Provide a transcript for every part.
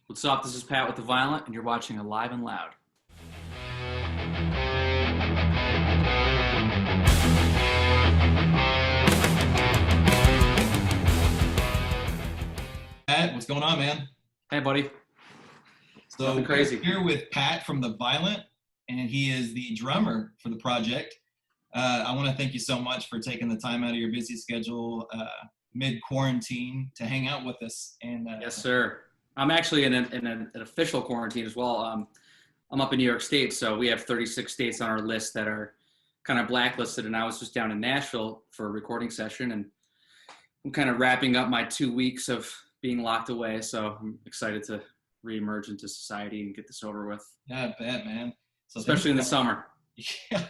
What's up? This is Pat with The Violent, and you're watching Alive and Loud. Pat, what's going on, man? Hey, buddy. So Nothing crazy. we're here with Pat from The Violent, and he is the drummer for the project. I want to thank you so much for taking the time out of your busy schedule mid-quarantine to hang out with us. And Yes, sir. I'm actually in an official quarantine as well. I'm up in New York State, so we have 36 states on our list that are kind of blacklisted, and I was just down in Nashville for a recording session, and I'm kind of wrapping up my 2 weeks of being locked away, so I'm excited to reemerge into society and get this over with. Yeah, I bet, man. So especially in the summer. Yeah,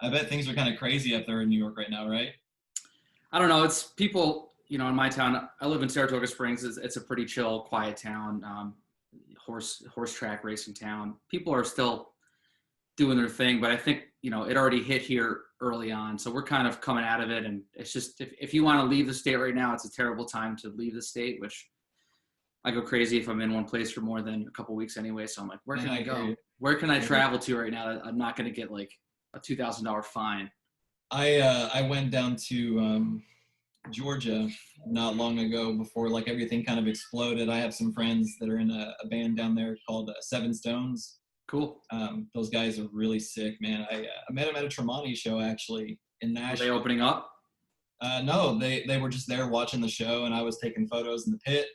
I bet things are kind of crazy up there in New York right now, right? I don't know. It's people, in my town. I live in Saratoga Springs. It's a pretty chill, quiet town, horse track racing town. People are still doing their thing, but I think, it already hit here early on. So we're kind of coming out of it. And it's just, if you want to leave the state right now, it's a terrible time to leave the state, which I go crazy if I'm in one place for more than a couple of weeks anyway. So I'm like, where can I go? Where can I travel to right now that I'm not going to get like a $2,000 fine? I went down to Georgia not long ago before like everything kind of exploded. I have some friends that are in a band down there called Seven Stones. Cool. Those guys are really sick, man. I met them at a Tremonti show actually in Nashville. Are they opening up? No, they were just there watching the show, and I was taking photos in the pit.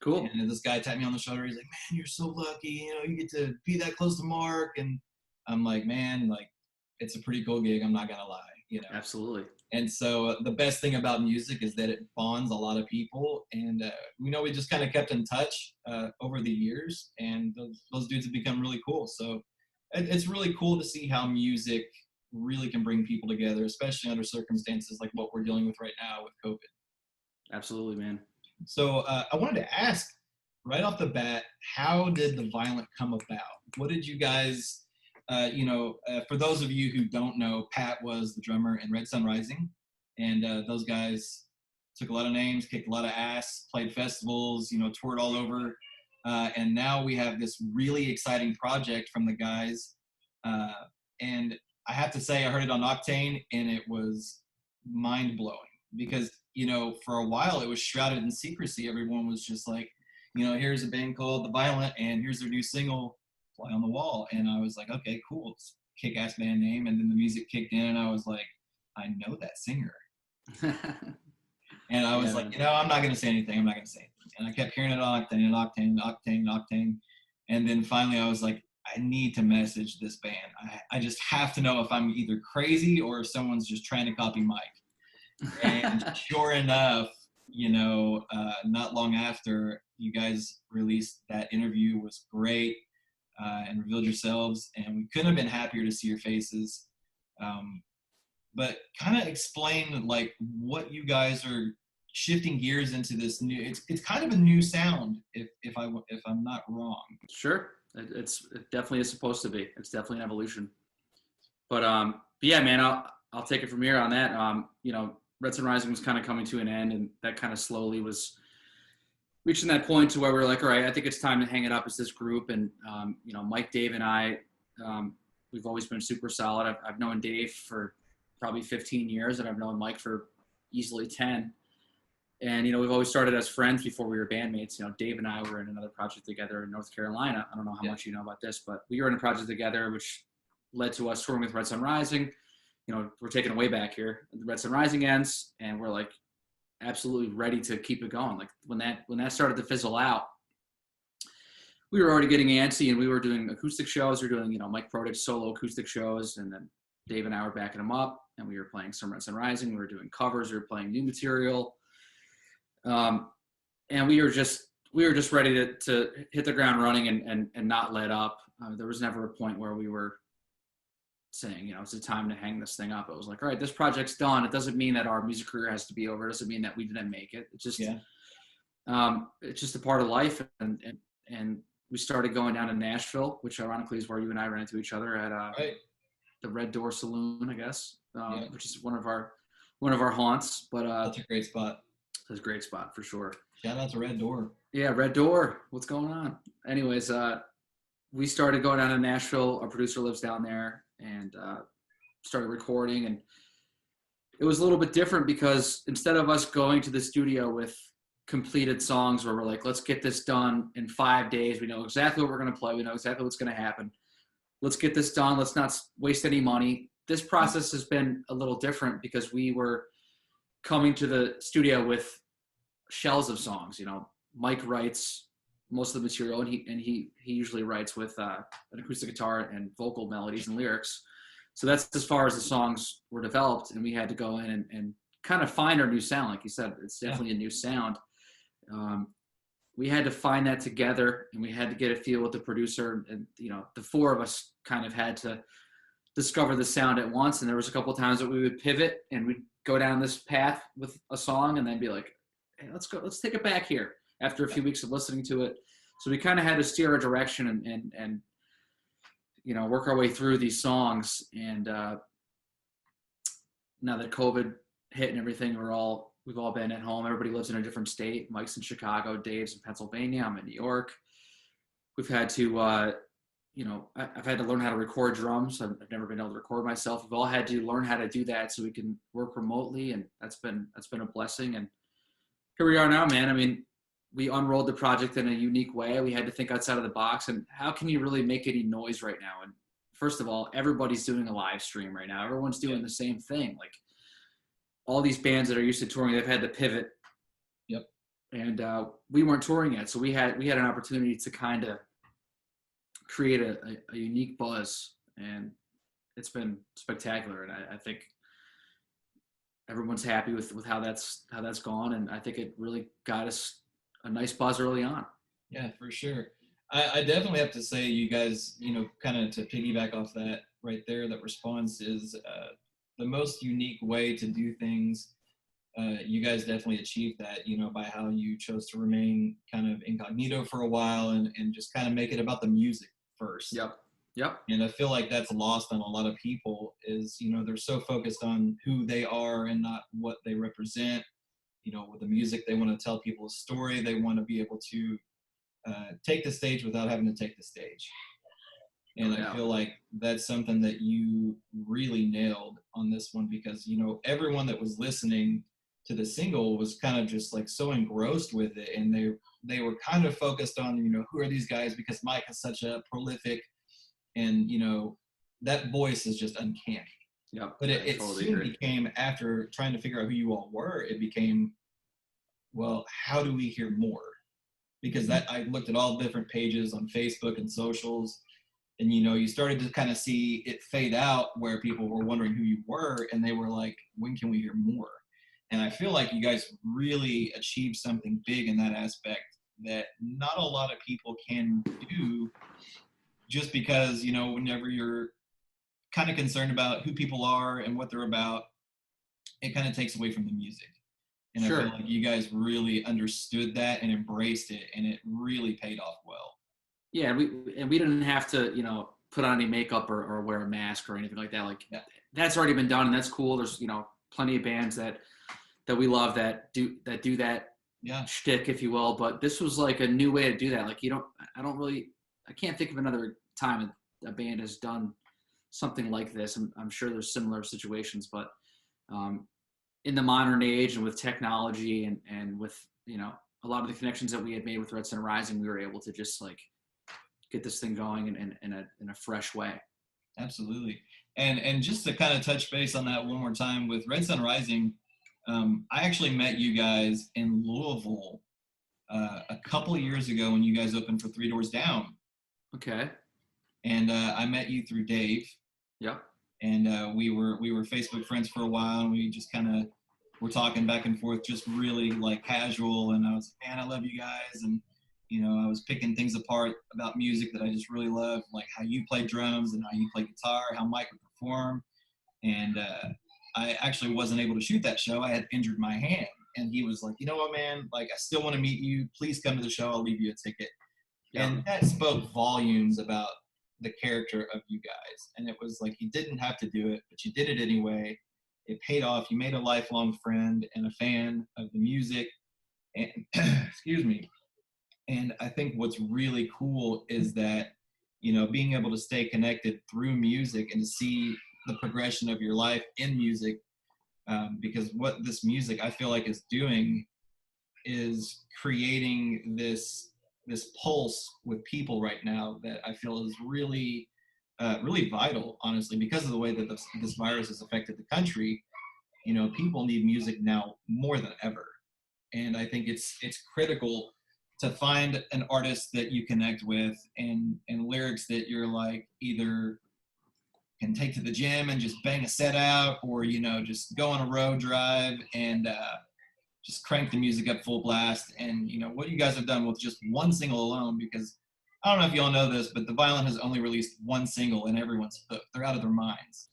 Cool. And this guy tapped me on the shoulder. He's like, "Man, you're so lucky. You get to be that close to Mark." And I'm like, "Man, like, it's a pretty cool gig. I'm not gonna lie, Absolutely. And so the best thing about music is that it bonds a lot of people, and we just kind of kept in touch over the years, and those dudes have become really cool. So it's really cool to see how music really can bring people together, especially under circumstances like what we're dealing with right now with COVID. Absolutely, man. So I wanted to ask right off the bat, how did The Violent come about? What did you guys, for those of you who don't know, Pat was the drummer in Red Sun Rising, and those guys took a lot of names, kicked a lot of ass, played festivals, toured all over, and now we have this really exciting project from the guys, and I have to say I heard it on Octane, and it was mind-blowing because, for a while it was shrouded in secrecy. Everyone was just like, here's a band called The Violent, and here's their new single, Fly on the Wall. And I was like, okay, cool. It's a kick-ass band name. And then the music kicked in, and I was like, I know that singer. And I was like, I'm not going to say anything. I'm not going to say anything. And I kept hearing it on Octane. And then finally I was like, I need to message this band. I just have to know if I'm either crazy or if someone's just trying to copy Mike. And sure enough, not long after, you guys released that interview. Was great, and revealed yourselves, and we couldn't have been happier to see your faces. But kind of explain like what you guys are shifting gears into this new. It's kind of a new sound, if I'm not wrong. Sure, it definitely is supposed to be. It's definitely an evolution. But yeah, man, I'll take it from here on that. Red Sun Rising was kind of coming to an end, and that kind of slowly was reaching that point to where we were like, all right, I think it's time to hang it up as this group. And, Mike, Dave, and I, we've always been super solid. I've known Dave for probably 15 years, and I've known Mike for easily 10. And, we've always started as friends before we were bandmates. Dave and I were in another project together in North Carolina. I don't know how much you know about this, but we were in a project together, which led to us touring with Red Sun Rising. We're taking it way back here. The Red Sun Rising ends, and we're like absolutely ready to keep it going. Like when that started to fizzle out, we were already getting antsy, and we were doing acoustic shows. We were doing, Mike Prodig solo acoustic shows, and then Dave and I were backing him up, and we were playing some Red Sun Rising. We were doing covers. We were playing new material, and we were just ready to hit the ground running and not let up. There was never a point where we were saying, it's a time to hang this thing up. It was like, all right, this project's done. It doesn't mean that our music career has to be over. It doesn't mean that we didn't make it. It's just, it's just a part of life. And we started going down to Nashville, which ironically is where you and I ran into each other at the Red Door Saloon, I guess, which is one of our haunts. But that's a great spot. It's a great spot for sure. Shout out to Red Door. Yeah, Red Door. What's going on? anyways, we started going down to Nashville. Our producer lives down there, and started recording. And it was a little bit different because instead of us going to the studio with completed songs where we're like, let's get this done in 5 days. We know exactly what we're going to play. We know exactly what's going to happen. Let's get this done. Let's not waste any money. This process has been a little different because we were coming to the studio with shells of songs. Mike writes most of the material, and he usually writes with an acoustic guitar and vocal melodies and lyrics. So that's as far as the songs were developed, and we had to go in and kind of find our new sound. Like you said, it's definitely a new sound. We had to find that together, and we had to get a feel with the producer, and the four of us kind of had to discover the sound at once. And there was a couple of times that we would pivot and we'd go down this path with a song and then be like, hey, let's take it back here after a few weeks of listening to it. So we kind of had to steer our direction and work our way through these songs. And now that COVID hit and everything, we've all been at home. Everybody lives in a different state. Mike's in Chicago, Dave's in Pennsylvania, I'm in New York. We've had to, I've had to learn how to record drums. I've never been able to record myself. We've all had to learn how to do that so we can work remotely, and that's been a blessing. And here we are now, man. I mean, we unrolled the project in a unique way. We had to think outside of the box, and how can you really make any noise right now? And first of all, everybody's doing a live stream right now. Everyone's doing the same thing. Like all these bands that are used to touring, they've had to pivot. Yep. And we weren't touring yet, so we had an opportunity to kind of create a unique buzz, and it's been spectacular. And I think everyone's happy with how that's gone, and I think it really got us a nice buzz early on. Yeah, for sure. I definitely have to say, you guys, kind of to piggyback off that right there, that response is the most unique way to do things. You guys definitely achieved that, by how you chose to remain kind of incognito for a while and just kind of make it about the music first. Yep. And I feel like that's lost on a lot of people is, they're so focused on who they are and not what they represent. With the music, they want to tell people a story. They want to be able to take the stage without having to take the stage. And I feel like that's something that you really nailed on this one because, everyone that was listening to the single was kind of just like so engrossed with it. And they were kind of focused on, who are these guys? Because Mike is such a prolific and, that voice is just uncanny. Yeah, but it totally soon became, after trying to figure out who you all were, it became, well, how do we hear more? Because I looked at all different pages on Facebook and socials, and you started to kind of see it fade out where people were wondering who you were, and they were like, when can we hear more? And I feel like you guys really achieved something big in that aspect that not a lot of people can do, just because whenever you're kind of concerned about who people are and what they're about, it kind of takes away from the music. And sure. I feel like you guys really understood that and embraced it, and it really paid off well. Yeah, we didn't have to, put on any makeup or wear a mask or anything like that. Like that's already been done, and that's cool. There's, plenty of bands that we love that do that shtick, if you will. But this was like a new way to do that. Like I can't think of another time a band has done something like this. I'm sure there's similar situations, but in the modern age and with technology and with a lot of the connections that we had made with Red Sun Rising, we were able to just like get this thing going in a fresh way. Absolutely. And just to kind of touch base on that one more time with Red Sun Rising, I actually met you guys in Louisville a couple of years ago when you guys opened for Three Doors Down. Okay. And I met you through Dave. Yep. And we were Facebook friends for a while, and we just kind of were talking back and forth, just really like casual. And I was, man, I love you guys. And, I was picking things apart about music that I just really love, like how you play drums and how you play guitar, how Mike would perform. And I actually wasn't able to shoot that show. I had injured my hand. And he was like, you know what, man, like I still want to meet you. Please come to the show. I'll leave you a ticket. Yep. And that spoke volumes about the character of you guys. And it was like, you didn't have to do it, but you did it anyway. It paid off. You made a lifelong friend and a fan of the music. And excuse me. And I think what's really cool is that, being able to stay connected through music and to see the progression of your life in music, because what this music I feel like is doing is creating this pulse with people right now that I feel is really really vital, honestly, because of the way that this virus has affected the country. People need music now more than ever, and I think it's critical to find an artist that you connect with and lyrics that you're like either can take to the gym and just bang a set out, or just go on a road drive and just crank the music up full blast. And what you guys have done with just one single alone, because I don't know if you all know this, but the Violent has only released one single and everyone's hooked. They're out of their minds.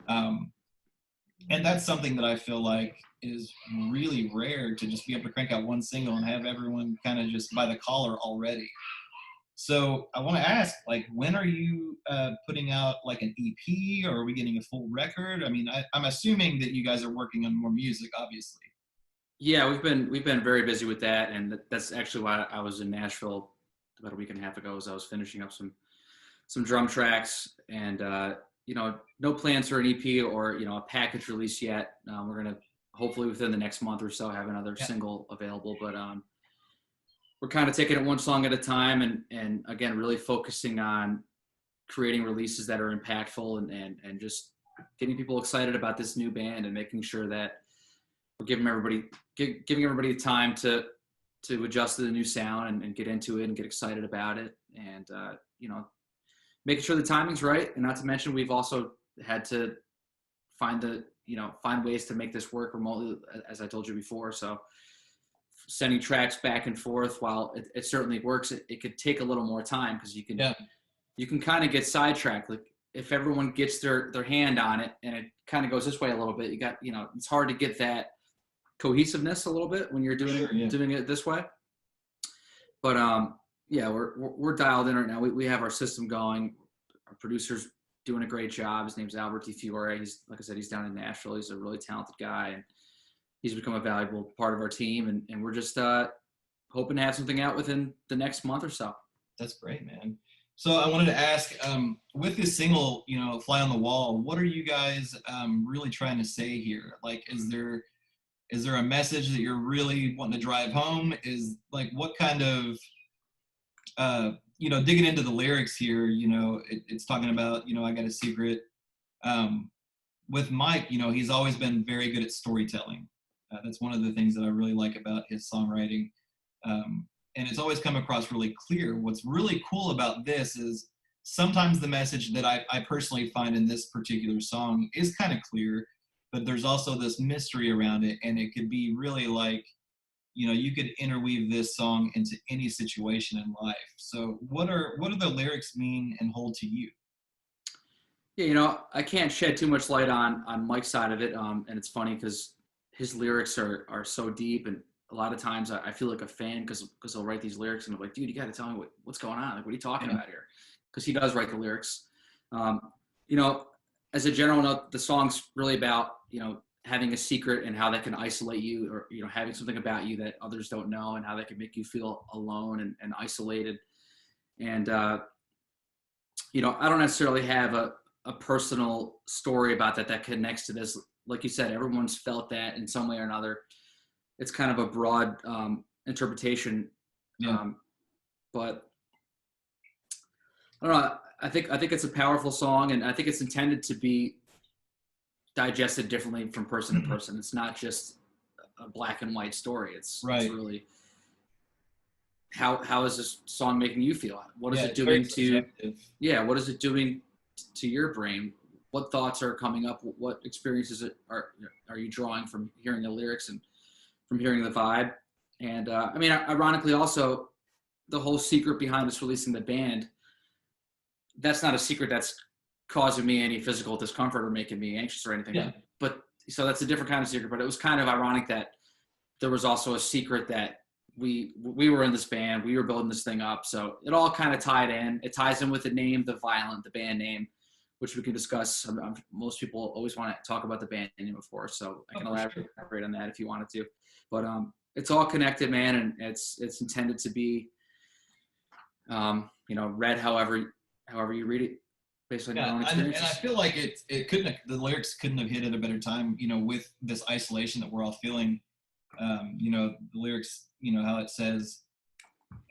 And that's something that I feel like is really rare, to just be able to crank out one single and have everyone kind of just by the collar already. So I want to ask, like, when are you putting out like an EP, or are we getting a full record? I mean, I'm assuming that you guys are working on more music, obviously. Yeah, we've been very busy with that, and that's actually why I was in Nashville about a week and a half ago. As I was finishing up some drum tracks, and no plans for an EP or a package release yet. We're gonna hopefully within the next month or so have another single available, but we're kind of taking it one song at a time, and again really focusing on creating releases that are impactful and just getting people excited about this new band and making sure that we're giving everybody the time to adjust to the new sound and get into it and get excited about it, and making sure the timing's right. And not to mention, we've also had to find ways to make this work remotely, as I told you before. So sending tracks back and forth, while it certainly works, it could take a little more time, because you can kind of get sidetracked. Like if everyone gets their hand on it and it kind of goes this way a little bit, you got, it's hard to get that cohesiveness a little bit when you're doing it this way. But we're dialed in right now. We have our system going. Our producer's doing a great job. His name's Albert DiFiore. He's, like I said, he's down in Nashville. He's a really talented guy, and he's become a valuable part of our team. And we're just hoping to have something out within the next month or so. That's great, man. So I wanted to ask, with this single, Fly on the Wall, what are you guys really trying to say here? Like, is there a message that you're really wanting to drive home? Is like, what kind of, digging into the lyrics here, it's talking about, I got a secret. With Mike, he's always been very good at storytelling. That's one of the things that I really like about his songwriting. And it's always come across really clear. What's really cool about this is sometimes the message that I personally find in this particular song is kind of clear, but there's also this mystery around it, and it could be really like, you could interweave this song into any situation in life. So what do the lyrics mean and hold to you? Yeah, I can't shed too much light on Mike's side of it, and it's funny because his lyrics are so deep, and a lot of times I feel like a fan because he'll write these lyrics and I'm like, dude, you got to tell me what's going on. Like, what are you talking about here? Because he does write the lyrics. As a general note, the song's really about, having a secret and how that can isolate you, or, having something about you that others don't know, and how that can make you feel alone and isolated. And, I don't necessarily have a personal story about that connects to this. Like you said, everyone's felt that in some way or another. It's kind of a broad interpretation. But I don't know. I think it's a powerful song, and I think it's intended to be digested differently from person to person. It's not just a black and white story. It's really how is this song making you feel? What is it doing what is it doing to your brain? What thoughts are coming up? What experiences are you drawing from hearing the lyrics and from hearing the vibe? And ironically, also the whole secret behind us releasing the band, that's not a secret that's causing me any physical discomfort or making me anxious or anything. But so that's a different kind of secret. But it was kind of ironic that there was also a secret that we were in this band, we were building this thing up. So it all kind of tied in. It ties in with the name, The Violent, the band name, which we can discuss. Most people always want to talk about the band name, of course. So I can elaborate on that if you wanted to. But it's all connected, man, and it's intended to be read however you read it, based on your Yeah, own and I experiences. feel like it couldn't have, the lyrics couldn't have hit at a better time. With this isolation that we're all feeling. The lyrics, how it says,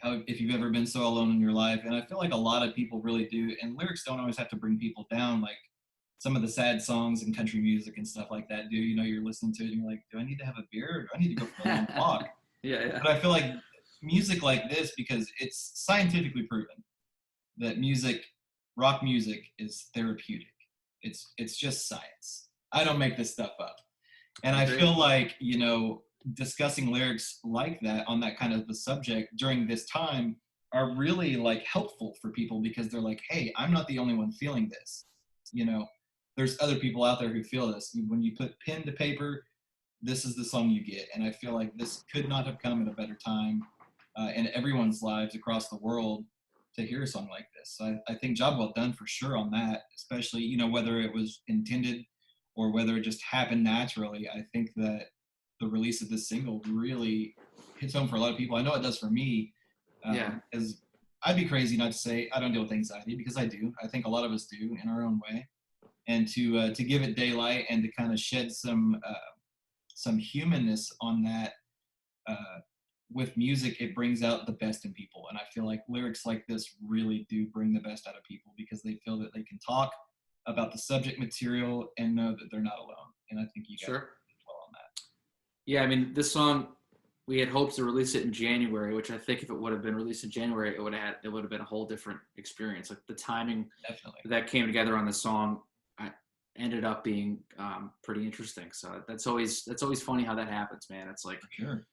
how if you've ever been so alone in your life, and I feel like a lot of people really do. And lyrics don't always have to bring people down, like some of the sad songs and country music and stuff like that do. You're listening to it and you're like, do I need to have a beer or do I need to go for a long walk? Yeah. But I feel like music like this, because it's scientifically proven that rock music is therapeutic. It's just science. I don't make this stuff up. And I Agreed. feel like, discussing lyrics like that on that kind of the subject during this time are really like helpful for people, because they're like, hey, I'm not the only one feeling this. You know, there's other people out there who feel this. When you put pen to paper, this is the song you get. And I feel like this could not have come at a better time in everyone's lives across the world to hear a song like this. So I think job well done for sure on that, especially, whether it was intended or whether it just happened naturally. I think that the release of this single really hits home for a lot of people. I know it does for me. Yeah. As I'd be crazy not to say I don't deal with anxiety, because I do. I think a lot of us do in our own way. And to give it daylight and to kind of shed some humanness on that, with music, it brings out the best in people. And I feel like lyrics like this really do bring the best out of people, because they feel that they can talk about the subject material and know that they're not alone. And I think you guys Sure. did well on that. Yeah, I mean, this song, we had hoped to release it in January, which I think if it would have been released in January, it would have been a whole different experience. Like the timing Definitely. that came together on the song ended up being pretty interesting. So that's always funny how that happens, man. It's like For sure.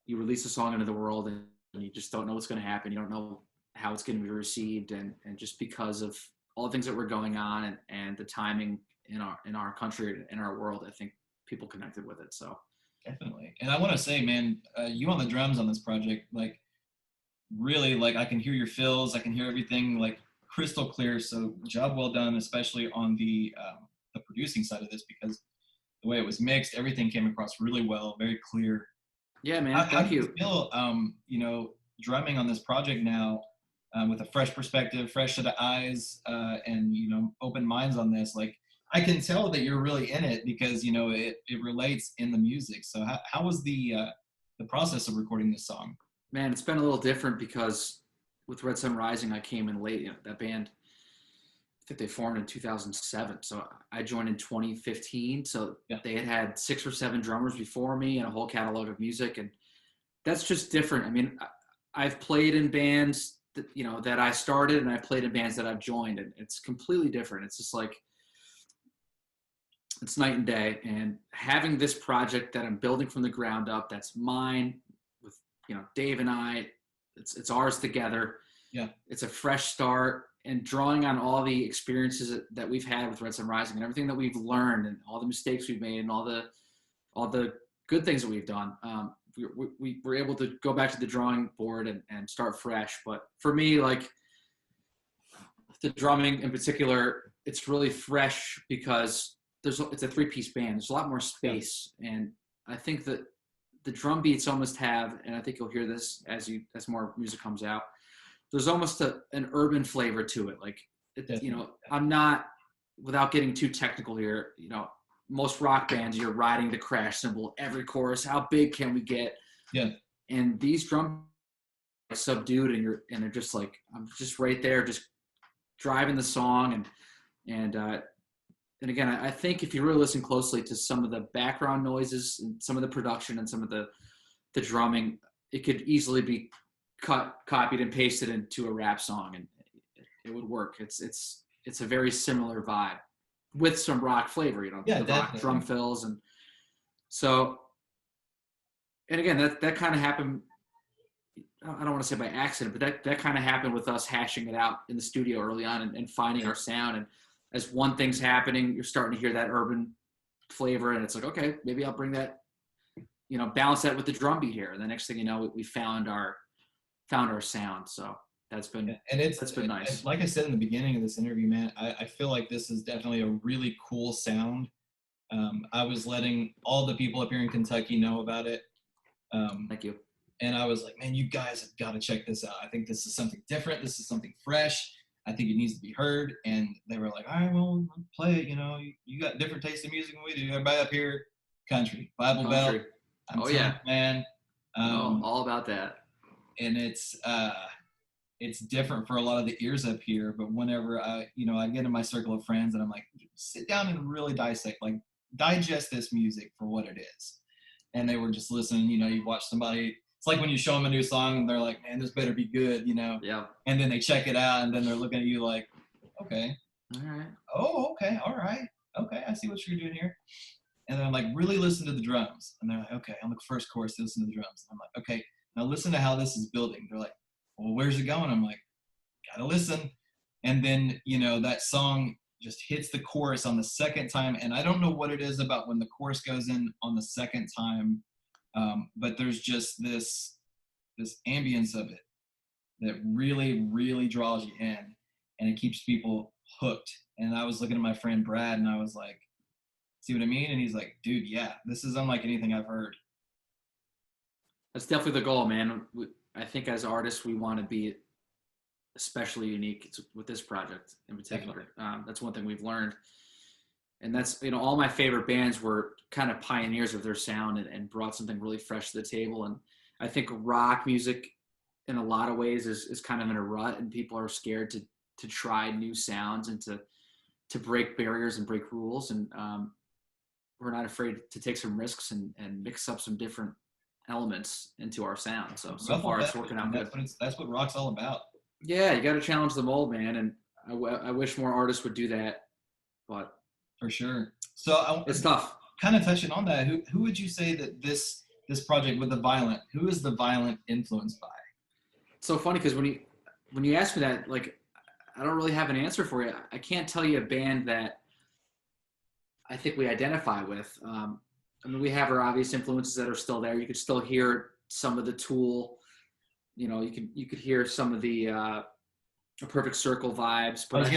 you release a song into the world and you just don't know what's going to happen. You don't know how it's going to be received, and just because of all the things that were going on and the timing in our country, in our world, I think people connected with it. So Definitely. And I want to say, man, you on the drums on this project, like really, like I can hear your fills, I can hear everything like crystal clear. So job well done, especially on the producing side of this, because the way it was mixed, everything came across really well, very clear. yeah, How, man, how thank do you you. feel, drumming on this project now, with a fresh perspective, fresh set of eyes, and open minds on this? Like, I can tell that you're really in it, because it relates in the music. So how was the process of recording this song? Man, it's been a little different because with Red Sun Rising, I came in late. That band, I think they formed in 2007. So I joined in 2015. So Yeah, they had 6 or 7 drummers before me and a whole catalog of music. And that's just different. I mean, I've played in bands that I started, and I've played in bands that I've joined, and it's completely different. It's just like, it's night and day. And having this project that I'm building from the ground up, that's mine with, Dave and I, it's ours together. yeah, It's a fresh start, and drawing on all the experiences that we've had with Red Sun Rising and everything that we've learned and all the mistakes we've made and all the good things that we've done. We were able to go back to the drawing board and start fresh. But for me, like the drumming in particular, it's really fresh because it's a 3-piece band. There's a lot more space, and I think that the drum beats almost have, and I think you'll hear this as more music comes out. There's almost an urban flavor to it. Like, I'm not, without getting too technical here, most rock bands, you're riding the crash cymbal every chorus. How big can we get? yeah. And these drum are subdued, and they're just like, I'm just right there, just driving the song. And again, I think if you really listen closely to some of the background noises and some of the production and some of the drumming, it could easily be copied and pasted into a rap song, and it would work. It's a very similar vibe with some rock flavor, Yeah, the rock definitely. drum fills. And so, and again, that kind of happened, I don't want to say by accident, but that kind of happened with us hashing it out in the studio early on and finding our sound. And as one thing's happening, you're starting to hear that urban flavor, and it's like, okay, maybe I'll bring that, balance that with the drum beat here. And the next thing you know, we found our sound. So that's been nice. Like I said in the beginning of this interview, man, I feel like this is definitely a really cool sound. I was letting all the people up here in Kentucky know about it. Thank you. and I was like, man, you guys have got to check this out. I think this is something different. This is something fresh. I think it needs to be heard. And they were like, all right, well, play it. You got different taste in music than we do. Everybody up here, country, Bible Belt. Country. I'm Oh telling yeah. you, man. Oh, all about that. And it's different for a lot of the ears up here. But whenever I get in my circle of friends and I'm like, sit down and really dissect, like digest this music for what it is. And they were just listening. You watch somebody. It's like when you show them a new song and they're like, man, this better be good, Yeah. And then they check it out and then they're looking at you like, okay. All right. Oh, okay. All right. Okay. I see what you're doing here. And then I'm like, really listen to the drums. And they're like, okay, on the first chorus, listen to the drums. And I'm like, okay, now listen to how this is building. They're like, well, where's it going? I'm like, gotta listen. And then, that song just hits the chorus on the second time. And I don't know what it is about when the chorus goes in on the second time. But there's just this ambience of it that really, really draws you in, and it keeps people hooked. And I was looking at my friend Brad, and I was like, see what I mean? And he's like, dude, yeah, this is unlike anything I've heard. That's definitely the goal, man. I think as artists, we want to be especially unique with this project in particular. That's one thing we've learned. And that's, all my favorite bands were kind of pioneers of their sound and brought something really fresh to the table. And I think rock music in a lot of ways is kind of in a rut, and people are scared to try new sounds and to break barriers and break rules. And we're not afraid to take some risks and mix up some different elements into our sound. So far it's working out good. That's what rock's all about. Yeah, you got to challenge the mold, man. And I wish more artists would do that, but for sure. So it's tough. Kind of touching on that, who would you say that this project with the Violent, who is the Violent influenced by? It's so funny because when you ask me that, like, I don't really have an answer for you. I can't tell you a band that I think we identify with. We have our obvious influences that are still there. You could still hear some of the Tool. You could hear some of the Perfect Circle vibes. But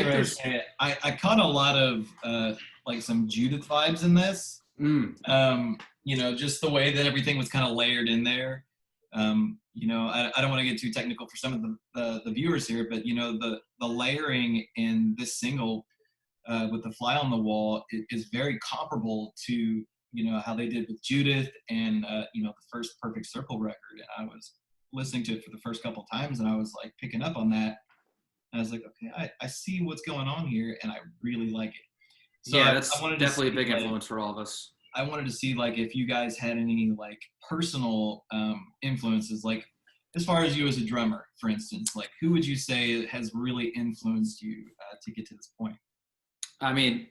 I caught a lot of like some Judith vibes in this. Just the way that everything was kind of layered in there. I don't want to get too technical for some of the viewers here, but the layering in this single with the Fly on the Wall is very comparable to how they did with Judith and the first Perfect Circle record. And I was listening to it for the first couple times, and I was like picking up on that. And I was like, okay, I see what's going on here, and I really like it. So yeah, that's definitely a big influence for all of us. I wanted to see like if you guys had any like personal influences, like as far as you as a drummer, for instance, like who would you say has really influenced you to get to this point? I mean,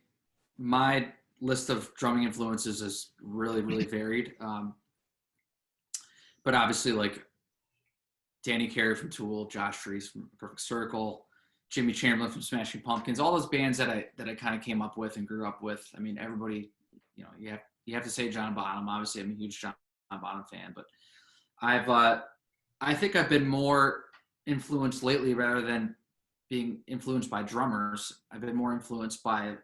my list of drumming influences is really, really varied. But obviously, like Danny Carey from Tool, Josh Trees from Perfect Circle, Jimmy Chamberlain from Smashing Pumpkins, all those bands that I kind of came up with and grew up with. I mean, everybody, you have to say John Bonham. Obviously, I'm a huge John Bonham fan, but I think I've been more influenced lately rather than being influenced by drummers. I've been more influenced by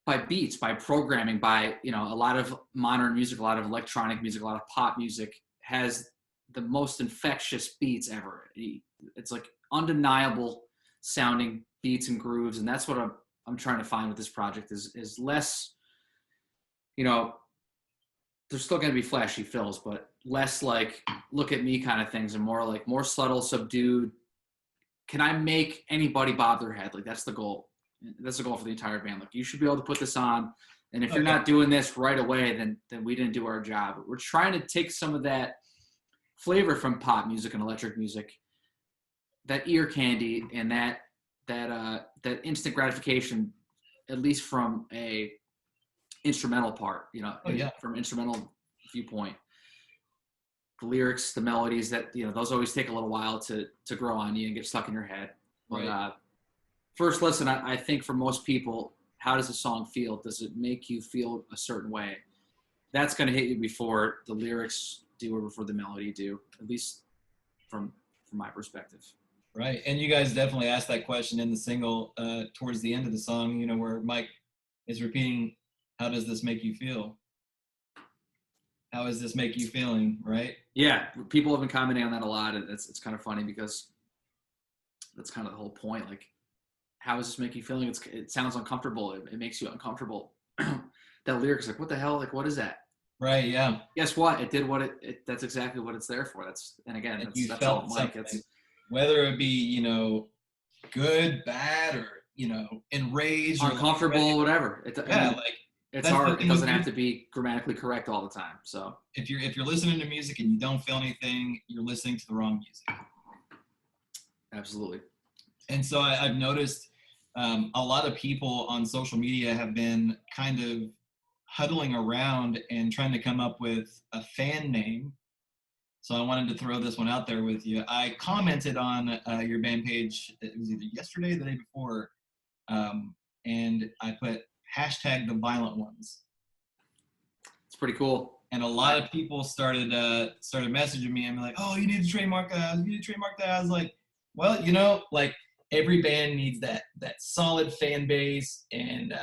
by beats, by programming, by a lot of modern music, a lot of electronic music, a lot of pop music has the most infectious beats ever. It's like undeniable sounding beats and grooves, and that's what I'm trying to find with this project is less, there's still going to be flashy fills, but less like look at me kind of things, and more like more subtle, subdued. Can I make anybody bob their head? Like that's the goal. That's the goal for the entire band. Like you should be able to put this on, and if you're not doing this right away, then we didn't do our job. We're trying to take some of that flavor from pop music and electric music, that ear candy and that instant gratification, at least from a instrumental part, from instrumental viewpoint. The lyrics, the melodies, that those always take a little while to grow on you and get stuck in your head. But right. First listen, I think for most people, how does a song feel? Does it make you feel a certain way? That's going to hit you before the lyrics do or before the melody do, at least from my perspective. Right, and you guys definitely asked that question in the single towards the end of the song, where Mike is repeating, how does this make you feel? How does this make you feeling, right? Yeah, people have been commenting on that a lot, and it's kind of funny because that's kind of the whole point. Like, how does this make you feeling? It sounds uncomfortable. It makes you uncomfortable. That lyric is like, what the hell? Like, what is that? Right, yeah. Guess what? It did what that's exactly what it's there for. And again, And you that's all felt Mike. something, It's whether it be, good, bad, or, enraged or like ready. uncomfortable, whatever. I Yeah, mean, like it's that's the art. It thing with doesn't have music. to be grammatically correct all the time. So If you're listening to music and you don't feel anything, you're listening to the wrong music. absolutely. And so I've noticed a lot of people on social media have been kind of huddling around and trying to come up with a fan name. So I wanted to throw this one out there with you. I commented on your band page, it was either yesterday or the day before, and I put hashtag the violent ones. It's pretty cool. And a lot of people started messaging me and be like, "Oh, you need to trademark that. You need to trademark that." I was like, "Well, like every band needs that solid fan base and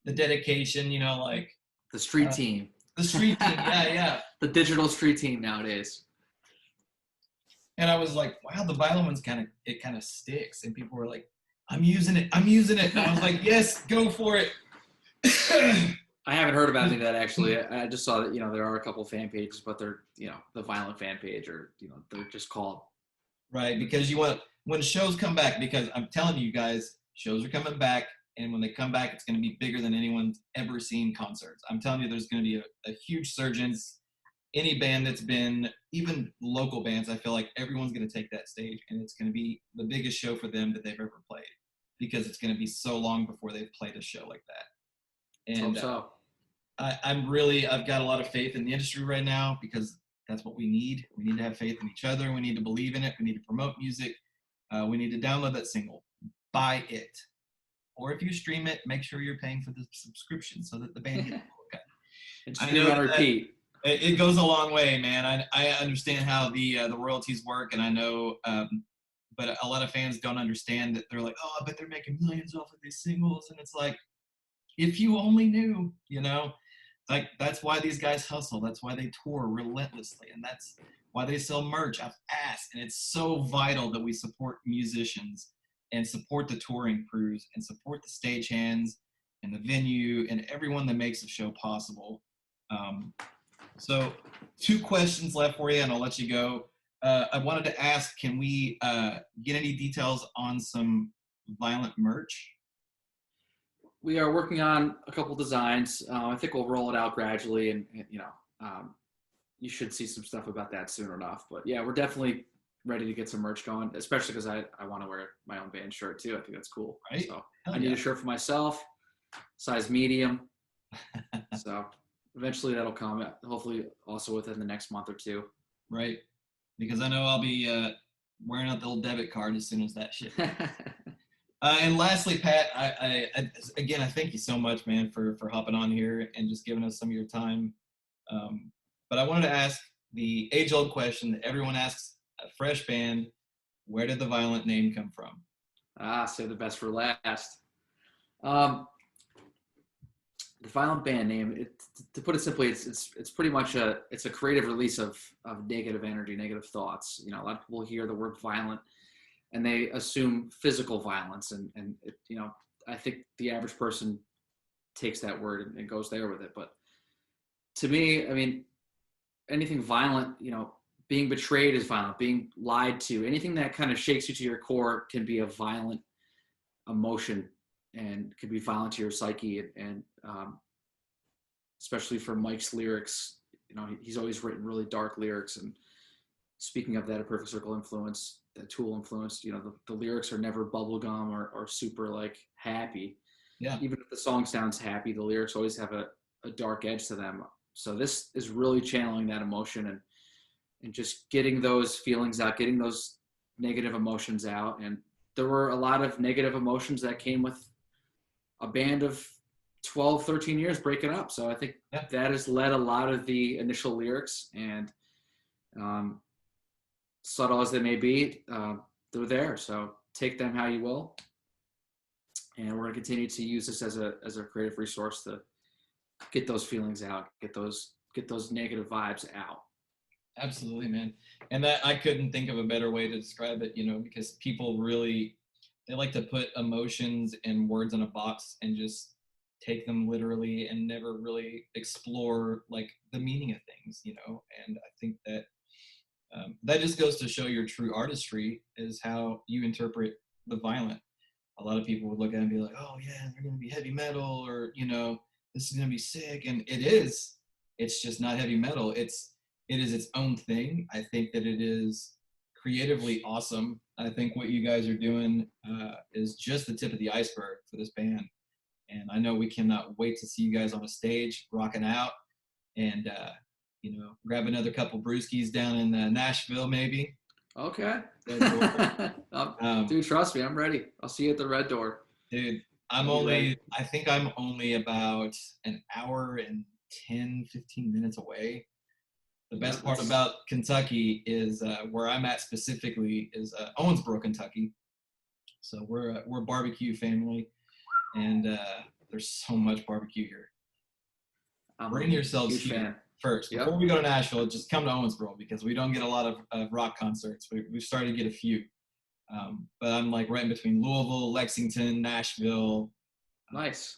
the dedication. Like The street team. the street team. Yeah, yeah." The digital street team nowadays. And I was like, "Wow, the violent ones kind of sticks." And people were like, "I'm using it. I'm using it." And I was like, "Yes, go for it." I haven't heard about any of that actually. I just saw that there are a couple fan pages, but they're the violent fan page, or they're just called. Right, because you want when shows come back, because I'm telling you guys, shows are coming back, and when they come back, it's going to be bigger than anyone's ever seen concerts. I'm telling you, there's going to be a huge surgence. Any band that's been, even local bands, I feel like everyone's going to take that stage, and it's going to be the biggest show for them that they've ever played, because it's going to be so long before they've played a show like that. And Hope so. I've got a lot of faith in the industry right now, because that's what we need. We need to have faith in each other. We need to believe in it. We need to promote music. We need to download that single, buy it, or if you stream it, make sure you're paying for the subscription so that the band gets okay. And I just know on repeat. it goes a long way, man. I understand how the royalties work, and I know, but a lot of fans don't understand that. They're like, "Oh, I bet they're making millions off of these singles," and it's like, if you only knew, like that's why these guys hustle. That's why they tour relentlessly, and that's why they sell merch up ass. And it's so vital that we support musicians and support the touring crews and support the stagehands and the venue and everyone that makes the show possible. So 2 questions left for you, and I'll let you go. I wanted to ask, can we get any details on some violent merch? We are working on a couple designs. I think we'll roll it out gradually, and you should see some stuff about that soon enough. But yeah, we're definitely ready to get some merch going, especially because I want to wear my own band shirt too. I think that's cool. Right? So Hell I need yeah. a shirt for myself, size medium. So eventually that'll come. Hopefully, also within the next month or two. Right, because I know I'll be wearing out the old debit card as soon as that shit. And lastly, Pat, I again, I thank you so much, man, for hopping on here and just giving us some of your time. But I wanted to ask the age-old question that everyone asks a fresh band: where did the violent name come from? Save the best for last. The violent band name, to put it simply, it's pretty much a creative release of negative energy, negative thoughts. A lot of people hear the word violent and they assume physical violence, and I think the average person takes that word and goes there with it. But to me, I mean, anything violent, being betrayed is violent, being lied to, anything that kind of shakes you to your core can be a violent emotion and could be violent to your psyche. And especially for Mike's lyrics, he's always written really dark lyrics. And speaking of that, a Perfect Circle influence, that Tool influence, the lyrics are never bubblegum or super like happy. Yeah. Even if the song sounds happy, the lyrics always have a dark edge to them. So this is really channeling that emotion and just getting those feelings out, getting those negative emotions out. And there were a lot of negative emotions that came with a band of 12, 13 years breaking up. So I think that has led a lot of the initial lyrics, and subtle as they may be, they're there. So take them how you will. And we're going to continue to use this as a creative resource to get those feelings out, get those get those negative vibes out. Absolutely, man. And that I couldn't think of a better way to describe it, because people really they like to put emotions and words in a box and just take them literally and never really explore like the meaning of things. And I think that that just goes to show your true artistry is how you interpret the violent. A lot of people would look at it and be like, "Oh yeah, they're gonna be heavy metal," or "This is gonna be sick," and it is. It's just not heavy metal. It is its own thing. I think that it is creatively awesome. I think what you guys are doing is just the tip of the iceberg for this band. And I know we cannot wait to see you guys on a stage rocking out and, grab another couple brewskis down in Nashville, maybe. Okay. Um, Dude, trust me, I'm ready. I'll see you at the Red Door. Dude, Ready. I think I'm only about an hour and 10, 15 minutes away. The best part about Kentucky is where I'm at specifically is Owensboro, Kentucky. So we're a barbecue family, and there's so much barbecue here. Bring yourselves here first. Yep. Before we go to Nashville, just come to Owensboro because we don't get a lot of rock concerts. We've started to get a few. But I'm like right in between Louisville, Lexington, Nashville. Nice.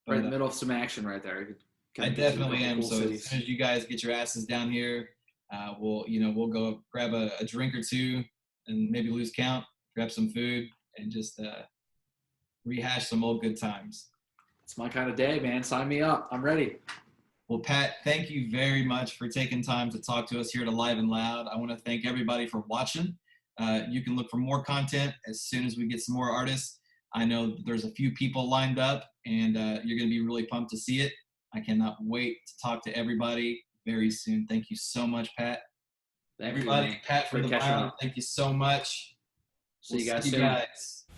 Right in the middle of some action right there. I definitely am. So as soon as you guys get your asses down here, we'll go grab a drink or two and maybe lose count, grab some food, and just rehash some old good times. It's my kind of day, man. Sign me up. I'm ready. Well, Pat, thank you very much for taking time to talk to us here at Alive and Loud. I want to thank everybody for watching. You can look for more content as soon as we get some more artists. I know there's a few people lined up, and you're going to be really pumped to see it. I cannot wait to talk to everybody very soon. Thank you so much, Pat. Thank everybody, you, Pat from the Wild, thank you so much. See you guys soon.